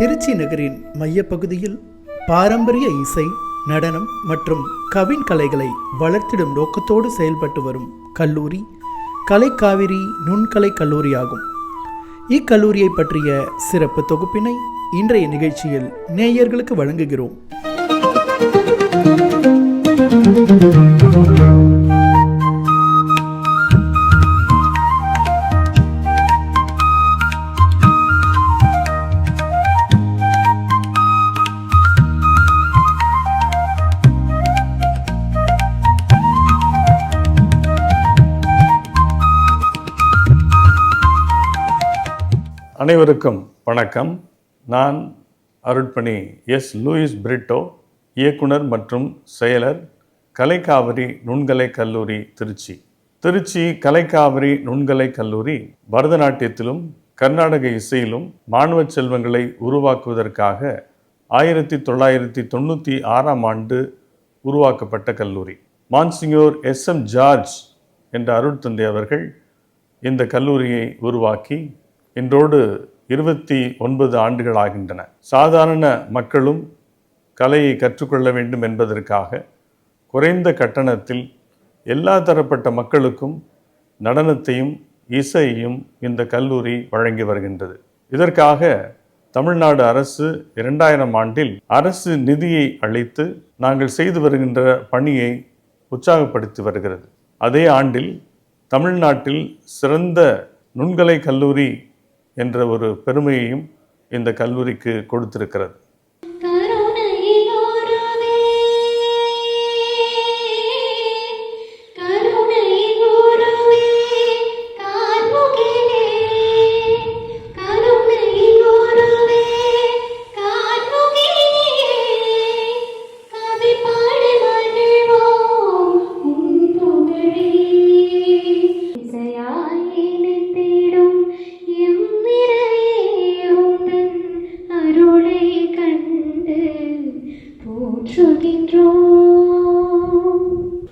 திருச்சி நகரின் மையப்பகுதியில் பாரம்பரிய இசை, நடனம் மற்றும் கவின் கலைகளை வளர்த்திடும் நோக்கத்தோடு செயல்பட்டு வரும் கல்லூரி கலைக்காவிரி நுண்கலை கல்லூரியாகும். இக்கல்லூரியை பற்றிய சிறப்பு தொகுப்பினை இன்றைய நிகழ்ச்சியில் நேயர்களுக்கு வழங்குகிறோம். அனைவருக்கும் வணக்கம். நான் அருட்பணி எஸ். லூயிஸ் பிரிட்டோ, இயக்குனர் மற்றும் செயலர், கலைக்காவிரி நுண்கலை கல்லூரி, திருச்சி. திருச்சி கலைக்காவிரி நுண்கலை கல்லூரி பரதநாட்டியத்திலும் கர்நாடக இசையிலும் மாணவ செல்வங்களை உருவாக்குவதற்காக 1996 உருவாக்கப்பட்ட கல்லூரி. மான்சிஞோர் எஸ்.எம். ஜார்ஜ் என்ற அருட்தந்தை அவர்கள் இந்த கல்லூரியை உருவாக்கி இன்றோடு 29 ஆண்டுகள் ஆகின்றன. சாதாரண மக்களும் கலையை கற்றுக்கொள்ள வேண்டும் என்பதற்காக குறைந்த கட்டணத்தில் எல்லா தரப்பட்ட மக்களுக்கும் நடனத்தையும் இசையையும் இந்த கல்லூரி வழங்கி வருகின்றது. இதற்காக தமிழ்நாடு அரசு 2000 அரசு நிதியை அளித்து நாங்கள் செய்து வருகின்ற பணியை உற்சாகப்படுத்தி வருகிறது. அதே ஆண்டில் தமிழ்நாட்டில் சிறந்த நுண்கலை கல்லூரி என்ற ஒரு பெருமையையும் இந்த கல்லூரிக்கு கொடுத்திருக்கிறது.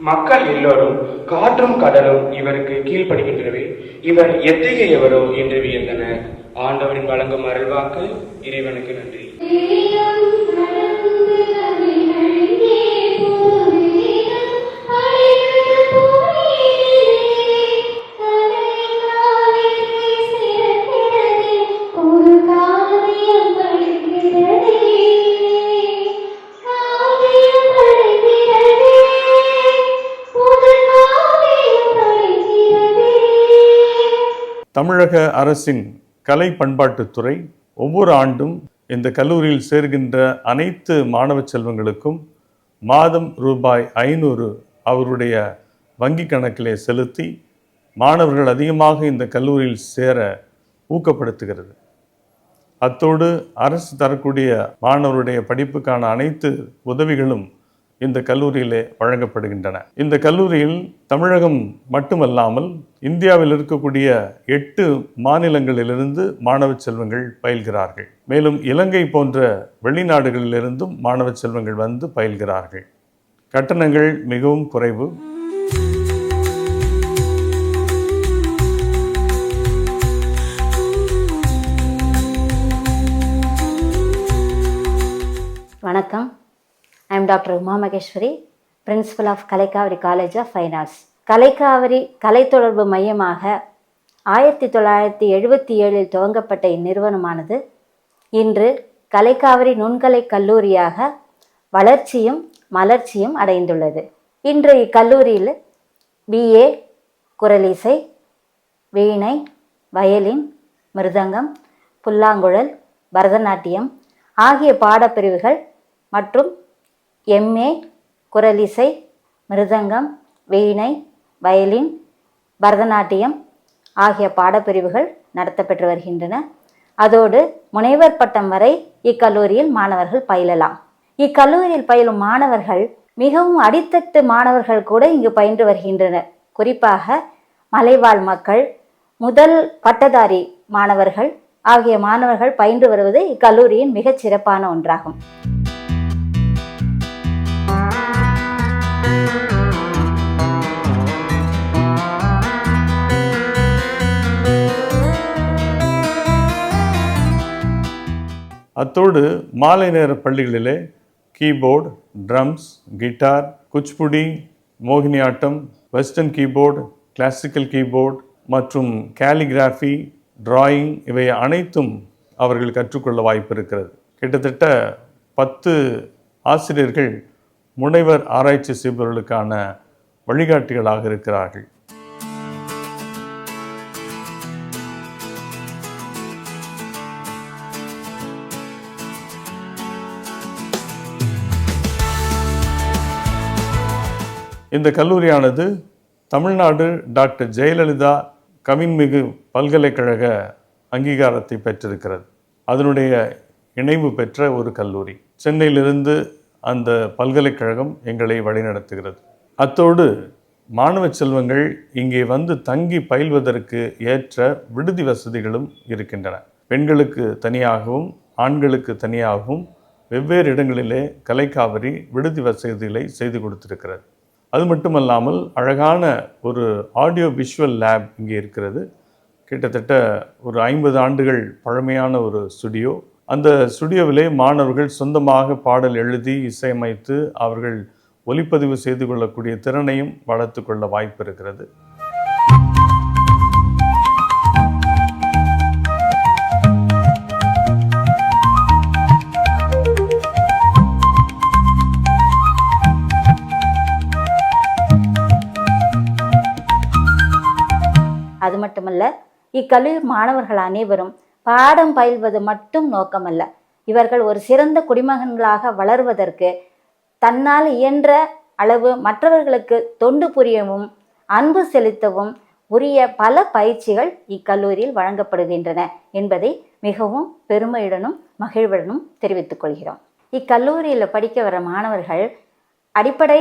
மக்கள் எல்லோரும் காற்றும் கடலும் இவருக்கு கீழ்ப்படுகின்றனவே, இவர் எத்தகையவரோ என்று வியந்தனர். ஆண்டவரின் வழங்கும் அருள்வாக்கு. இறைவனுக்கு நன்றி. தமிழக அரசின் கலை பண்பாட்டுத்துறை ஒவ்வொரு ஆண்டும் இந்த கல்லூரியில் சேர்கின்ற அனைத்து மாணவ செல்வங்களுக்கும் மாதம் ரூபாய் 500 அவருடைய வங்கி கணக்கிலே செலுத்தி மாணவர்கள் அதிகமாக இந்த கல்லூரியில் சேர ஊக்கப்படுத்துகிறது. அத்தோடு அரசு தரக்கூடிய மாணவருடைய படிப்புக்கான அனைத்து உதவிகளும் இந்த கல்லூரியிலே வழங்கப்படுகின்றன. இந்த கல்லூரியில் தமிழகம் மட்டுமல்லாமல் இந்தியாவில் இருக்கக்கூடிய 8 மாநிலங்களிலிருந்து மாணவ செல்வங்கள் பயில்கிறார்கள். மேலும் இலங்கை போன்ற வெளிநாடுகளிலிருந்தும் மாணவ செல்வங்கள் வந்து பயில்கிறார்கள். கட்டணங்கள் மிகவும் குறைவு. வணக்கம். I am Dr. Uma Maheshwari, Principal of Kalai Kaviri College of Fine Arts. Kalai Kaviri கலை தொடர்பு மையமாக 1977 துவங்கப்பட்ட இந்நிறுவனமானது இன்று கலைக்காவிரி நுண்கலை கல்லூரியாக வளர்ச்சியும் மலர்ச்சியும் அடைந்துள்ளது. இன்று இக்கல்லூரியில் BA குரலிசை, வீணை, வயலின், மிருதங்கம், புல்லாங்குழல், பரதநாட்டியம் ஆகிய பாடப்பிரிவுகள் மற்றும் MA குரலிசை, மிருதங்கம், வீணை, வயலின், பரதநாட்டியம் ஆகிய பாடப்பிரிவுகள் நடத்தப்பெற்று வருகின்றன. அதோடு முனைவர் பட்டம் வரை இக்கல்லூரியில் மாணவர்கள் பயிலலாம். இக்கல்லூரியில் பயிலும் மாணவர்கள் மிகவும் அடித்தட்டு மாணவர்கள் கூட இங்கு பயின்று வருகின்றனர். குறிப்பாக மலைவாழ் மக்கள், முதல் பட்டதாரி மாணவர்கள் ஆகிய மாணவர்கள் பயின்று வருவது இக்கல்லூரியின் மிகச் சிறப்பான ஒன்றாகும். அத்தோடு மாலை நேர பள்ளிகளிலே keyboard, drums, guitar, Kuchipudi, Mohiniyattam, western keyboard, classical keyboard மற்றும் கேலிகிராஃபி, டிராயிங் இவை அனைத்தும் அவர்கள் கற்றுக்கொள்ள வாய்ப்பு இருக்கிறது. கிட்டத்தட்ட 10 ஆசிரியர்கள் முனைவர் ஆராய்ச்சி செய்பவர்களுக்கான வழிகாட்டிகளாக இருக்கிறார்கள். இந்த கல்லூரியானது தமிழ்நாடு டாக்டர் ஜெயலலிதா கவின்மிகு பல்கலைக்கழக அங்கீகாரத்தை பெற்றிருக்கிறது. அதனுடைய இணைவு பெற்ற ஒரு கல்லூரி. சென்னையிலிருந்து அந்த பல்கலைக்கழகம் எங்களை வழிநடத்துகிறது. அத்தோடு மாணவ செல்வங்கள் இங்கே வந்து தங்கி பயில்வதற்கு ஏற்ற விடுதி வசதிகளும் இருக்கின்றன. பெண்களுக்கு தனியாகவும் ஆண்களுக்கு தனியாகவும் வெவ்வேறு இடங்களிலே கலைக்காவிரி விடுதி வசதிகளை செய்து கொடுத்திருக்கிறது. அது மட்டுமல்லாமல் அழகான ஒரு ஆடியோ விஷுவல் லேப் இங்கே இருக்கிறது. கிட்டத்தட்ட ஒரு 50 ஆண்டுகள் பழமையான ஒரு ஸ்டுடியோ. அந்த ஸ்டுடியோவிலே மாணவர்கள் சொந்தமாக பாடல் எழுதி இசையமைத்து அவர்கள் ஒலிப்பதிவு செய்து கொள்ளக்கூடிய திறனையும் வளர்த்து கொள்ள வாய்ப்பு இருக்கிறது. அது மட்டுமல்ல, இக்கல்லூரி மாணவர்கள் அனைவரும் பாடம் பயில்வது மட்டும் நோக்கமல்ல, இவர்கள் ஒரு சிறந்த குடிமகன்களாக வளர்வதற்கு தன்னால் இயன்ற அளவு மற்றவர்களுக்கு தொண்டு புரியவும் அன்பு செலுத்தவும் உரிய பல பயிற்சிகள் இக்கல்லூரியில் வழங்கப்படுகின்றன என்பதை மிகவும் பெருமையுடனும் மகிழ்வுடனும் தெரிவித்துக் கொள்கிறோம். இக்கல்லூரியில் படிக்க வர மாணவர்கள் அடிப்படை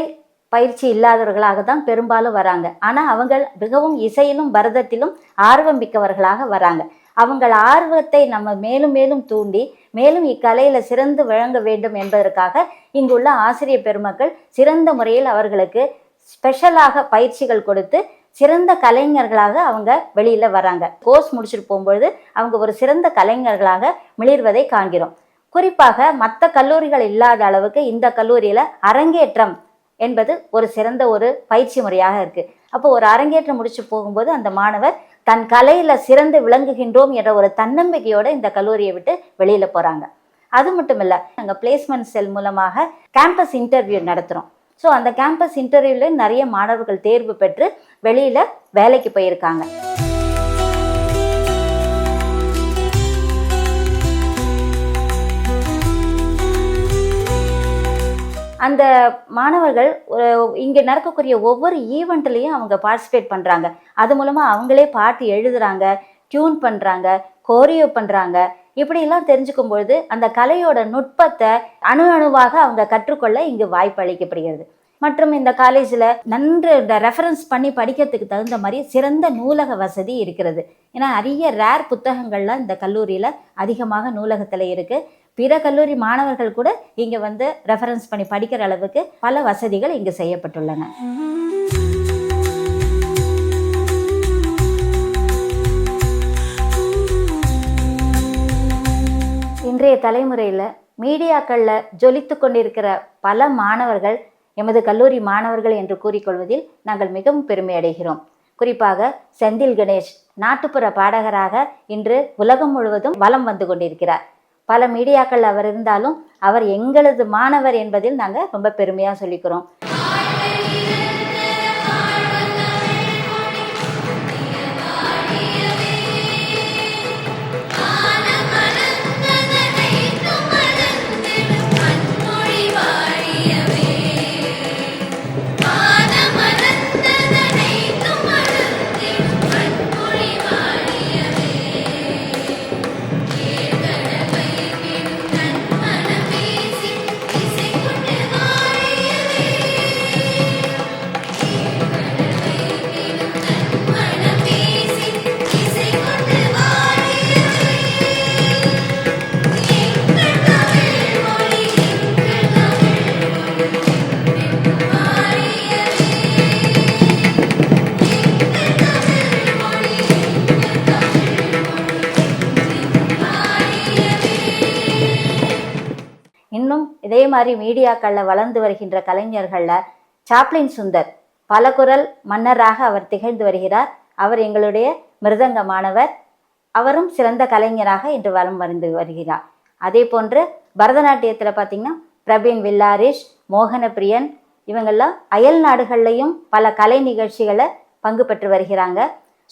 பயிற்சி இல்லாதவர்களாக தான் பெரும்பாலும் வராங்க. ஆனால் அவங்க மிகவும் இசையிலும் பரதத்திலும் ஆர்வம் மிக்கவர்களாக வராங்க. அவங்கள் ஆர்வத்தை நம்ம மேலும் மேலும் தூண்டி மேலும் இக்கலையில் சிறந்து விளங்க வேண்டும் என்பதற்காக இங்குள்ள ஆசிரியர் பெருமக்கள் சிறந்த முறையில் அவர்களுக்கு ஸ்பெஷலாக பயிற்சிகள் கொடுத்து சிறந்த கலைஞர்களாக அவங்க வெளியில் வராங்க. கோர்ஸ் முடிச்சுட்டு போகும்பொழுது அவங்க ஒரு சிறந்த கலைஞர்களாக மிளிர்வதை காண்கிறோம். குறிப்பாக மற்ற கல்லூரிகள் இல்லாத அளவுக்கு இந்த கல்லூரியில் அரங்கேற்றம் என்பது ஒரு சிறந்த ஒரு பயிற்சி முறையாக இருக்குது. அப்போ ஒரு அரங்கேற்றம் முடிச்சு போகும்போது அந்த மாணவர் தன் கலையில் சிறந்து விளங்குகின்றோம் என்ற ஒரு தன்னம்பிக்கையோடு இந்த கல்லூரியை விட்டு வெளியில் போகிறாங்க. அது மட்டும் இல்லை, நாங்கள் பிளேஸ்மெண்ட் செல் மூலமாக கேம்பஸ் இன்டர்வியூ நடத்துகிறோம். ஸோ அந்த கேம்பஸ் இன்டர்வியூவில் நிறைய மாணவர்கள் தேர்வு பெற்று வெளியில் வேலைக்கு போயிருக்காங்க. அந்த மாணவர்கள் இங்கே நடக்கக்கூடிய ஒவ்வொரு ஈவெண்ட்லேயும் அவங்க பார்ட்டிசிபேட் பண்ணுறாங்க. அது மூலமாக அவங்களே பாட்டு எழுதுகிறாங்க, டியூன் பண்ணுறாங்க, கோரியோ பண்ணுறாங்க. இப்படியெல்லாம் தெரிஞ்சுக்கும் பொழுது அந்த கலையோட நுட்பத்தை அணுவாக அவங்க கற்றுக்கொள்ள இங்கு வாய்ப்பு அளிக்கப்படுகிறது. மற்றும் இந்த காலேஜில் நன்று ரெஃபரன்ஸ் பண்ணி படிக்கிறதுக்கு தகுந்த மாதிரி சிறந்த நூலக வசதி இருக்கிறது. ஏன்னா நிறைய ரேர் புத்தகங்கள்லாம் இந்த கல்லூரியில் அதிகமாக நூலகத்தில் இருக்குது. பிற கல்லூரி மாணவர்கள் கூட இங்கே வந்து ரெஃபரன்ஸ் பண்ணி படிக்கிற அளவுக்கு பல வசதிகள் இங்கு செய்யப்பட்டுள்ளன. இன்றைய தலைமுறையில் மீடியாக்களில் ஜொலித்து கொண்டிருக்கிற பல மாணவர்கள் எமது கல்லூரி மாணவர்கள் என்று கூறிக்கொள்வதில் நாங்கள் மிகவும் பெருமை அடைகிறோம். குறிப்பாக செந்தில் கணேஷ் நாட்டுப்புற பாடகராக இன்று உலகம் முழுவதும் வலம் வந்து கொண்டிருக்கிறார். பல மீடியாக்கள் அவர் இருந்தாலும் அவர் எங்களது மாணவர் என்பதில் நாங்கள் ரொம்ப பெருமையாக சொல்லிக்கிறோம். மாதிரி மீடியாக்களில் வளர்ந்து வருகின்ற கலைஞர்களில் சாப்ளின் சுந்தர் பல குரல் மன்னராக அவர் திகழ்ந்து வருகிறார். அவர் எங்களுடைய மிருதங்க மாணவர். அவரும் சிறந்த கலைஞராக இன்று வலம் வந்து வருகிறார். அதே போன்று பரதநாட்டியத்தில் பார்த்திங்கன்னா பிரபீன் வில்லாரிஷ், மோகனப்பிரியன் இவங்கெல்லாம் அயல் நாடுகள்லையும் பல கலை நிகழ்ச்சிகளை பங்கு பெற்று வருகிறாங்க.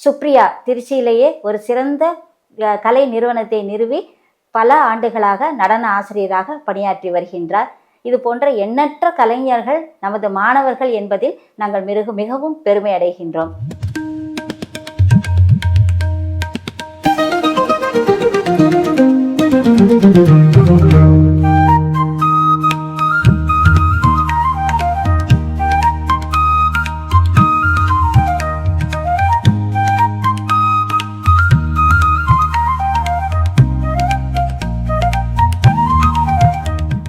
சுப்ரியா திருச்சியிலேயே ஒரு சிறந்த கலை நிறுவனத்தை நிறுவி பல ஆண்டுகளாக நடன ஆசிரியராக பணியாற்றி வருகின்றார். இது போன்ற எண்ணற்ற கலைஞர்கள் நமது மாணவர்கள் என்பதில் நாங்கள் மிகவும் பெருமை அடைகின்றோம்.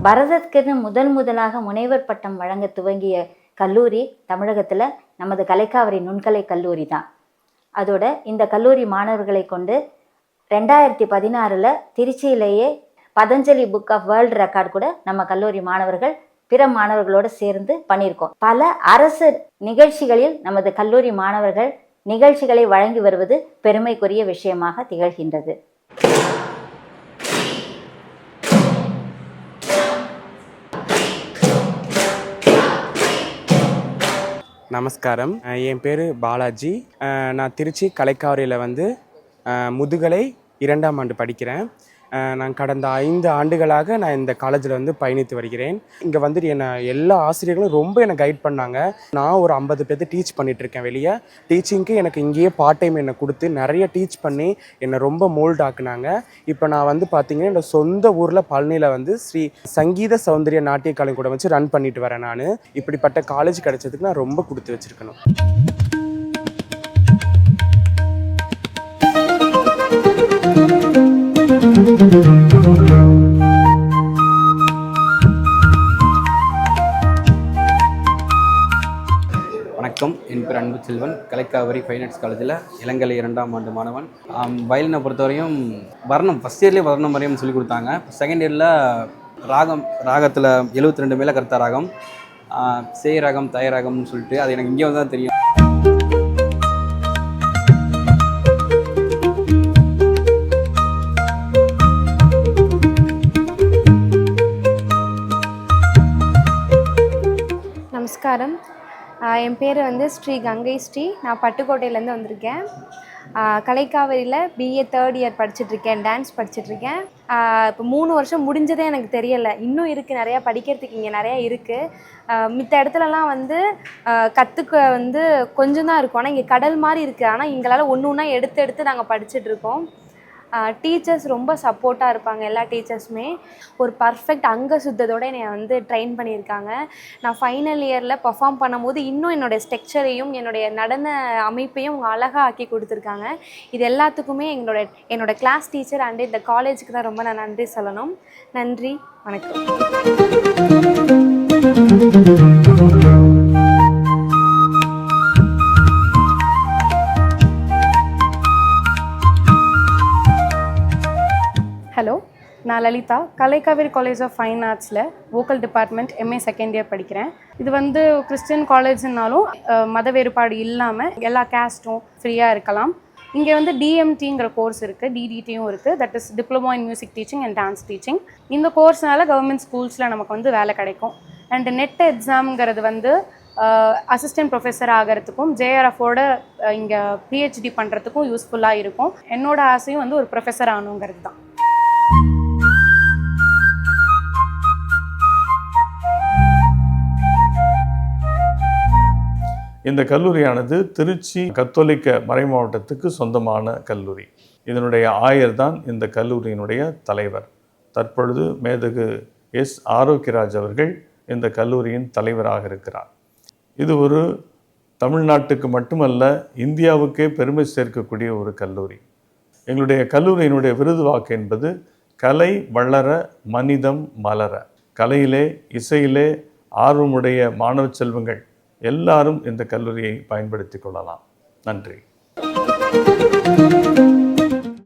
பரதத்துக்கு முதலாக முனைவர் பட்டம் வழங்க துவங்கிய கல்லூரி தமிழகத்தில் நமது கலைக்காவிரி நுண்கலை கல்லூரி தான். அதோட இந்த கல்லூரி மாணவர்களை கொண்டு 2016 திருச்சியிலேயே Patanjali book of world record கூட நம்ம கல்லூரி மாணவர்கள் பிற மாணவர்களோடு சேர்ந்து பண்ணியிருக்கோம். பல அரசு நிகழ்ச்சிகளில் நமது கல்லூரி மாணவர்கள் நிகழ்ச்சிகளை வழங்கி வருவது பெருமைக்குரிய விஷயமாக திகழ்கின்றது. நமஸ்காரம். என் பேர் பாலாஜி. நான் திருச்சி கலைக்காவிரியில் முதுகலை 2ஆம் ஆண்டு படிக்கிறேன். நான் கடந்த 5 ஆண்டுகளாக நான் இந்த காலேஜில் பயணித்து வருகிறேன். இங்கே என்னை எல்லா ஆசிரியர்களும் ரொம்ப என்னை கைட் பண்ணாங்க. நான் ஒரு 50 பேர்த்து டீச் பண்ணிகிட்ருக்கேன் வெளியே. டீச்சிங்க்கு எனக்கு இங்கேயே பார்ட் டைம் என்னை கொடுத்து நிறைய டீச் பண்ணி என்னை ரொம்ப மோல்ட் ஆக்குனாங்க. இப்போ நான் பார்த்திங்கன்னா என்னோட சொந்த ஊரில் பழனியில் ஸ்ரீ சங்கீத சௌந்தரிய நாட்டிய கலை கூட ரன் பண்ணிட்டு வரேன். நான் இப்படிப்பட்ட காலேஜ் கிடைச்சதுக்கு நான் ரொம்ப கொடுத்து வச்சுருக்கணும். வணக்கம், என் பேர் அன்பு செல்வன். கலைக்காவிரி ஃபைன் ஆர்ட்ஸ் காலேஜில் இளங்கலை 2ஆம் ஆண்டு மாணவன். வயலினை பொறுத்தவரையும் வர்ணம் ஃபஸ்ட் இயர்லேயே வர்ணம் வரையும் சொல்லிக் கொடுத்தாங்க. செகண்ட் இயரில் ராகத்தில் 72 மேலே கர்த்தா ராகம், சேய் ராகம், தய ராகம்னு சொல்லிட்டு அது எனக்கு இங்கே தான் தெரியும். நமஸ்காரம். என் பேர் ஸ்ரீ கங்கை ஸ்ரீ. நான் பட்டுக்கோட்டையிலேருந்து வந்திருக்கேன். கலைக்காவிரியில் BA 3rd இயர் படிச்சுட்ருக்கேன். டான்ஸ் படிச்சுட்ருக்கேன். இப்போ 3 வருஷம் முடிஞ்சதே எனக்கு தெரியலை. இன்னும் இருக்குது, நிறையா படிக்கிறதுக்கு இங்கே நிறையா இருக்குது. மித்த இடத்துலலாம் கற்றுக்க கொஞ்சம் தான் இருக்கும். ஆனால் இங்கே கடல் மாதிரி இருக்குது. ஆனால் எங்களால் ஒன்று ஒன்றா எடுத்து நாங்கள் படிச்சுட்ருக்கோம். டீச்சர்ஸ் ரொம்ப சப்போர்ட்டாக இருப்பாங்க. எல்லா டீச்சர்ஸுமே ஒரு பர்ஃபெக்ட் அங்க சுத்தத்தோடு என்னை ட்ரெயின் பண்ணியிருக்காங்க. நான் ஃபைனல் இயரில் பர்ஃபார்ம் பண்ணும்போது இன்னும் என்னோடய ஸ்ட்ரக்சரையும் என்னுடைய நடன அமைப்பையும் அவங்க அழகாக ஆக்கி கொடுத்துருக்காங்க. இது எல்லாத்துக்குமே என்னோட கிளாஸ் டீச்சர் அண்ட் இந்த காலேஜுக்கு தான் ரொம்ப நான் நன்றி சொல்லணும். நன்றி, வணக்கம். ஹலோ, நான் Lalitha. Kalaikaviri college of fine ஆர்ட்ஸில் vocal department MA 2nd year படிக்கிறேன். இது கிறிஸ்டியன் காலேஜ்னாலும் மத வேறுபாடு இல்லாமல் எல்லா கேஸ்ட்டும் ஃப்ரீயாக இருக்கலாம். இங்கே DMTங்கிற கோர்ஸ் இருக்குது, DDTயும் இருக்குது. That is diploma in music teaching and dance teaching. இந்த கோர்ஸ்னால கவர்மெண்ட் ஸ்கூல்ஸில் நமக்கு வேலை கிடைக்கும். அண்ட் நெட் எக்ஸாம்ங்கிறது அசிஸ்டன்ட் ப்ரொஃபஸர் ஆகிறதுக்கும் JRFோட இங்கே PhD பண்ணுறதுக்கும் யூஸ்ஃபுல்லாக இருக்கும். என்னோட ஆசையும் ஒரு ப்ரொஃபஸர் ஆகணுங்கிறது தான். இந்த கல்லூரியானது திருச்சி கத்தோலிக்க மறைமாவட்டத்துக்கு சொந்தமான கல்லூரி. இதனுடைய ஆயர் தான் இந்த கல்லூரியினுடைய தலைவர். தற்பொழுது மேதகு S. ஆரோக்கியராஜ் அவர்கள் இந்த கல்லூரியின் தலைவராக இருக்கிறார். இது ஒரு தமிழ்நாட்டுக்கு மட்டுமல்ல, இந்தியாவுக்கே பெருமை சேர்க்கக்கூடிய ஒரு கல்லூரி. எங்களுடைய கல்லூரியினுடைய விருது வாக்கு என்பது கலை வளர மனிதம் மலர. கலையிலே, இசையிலே ஆர்வமுடைய மாணவ செல்வங்கள் எல்லாரும் இந்த கல்லூரியை பயன்படுத்தி கொள்ளலாம். நன்றி.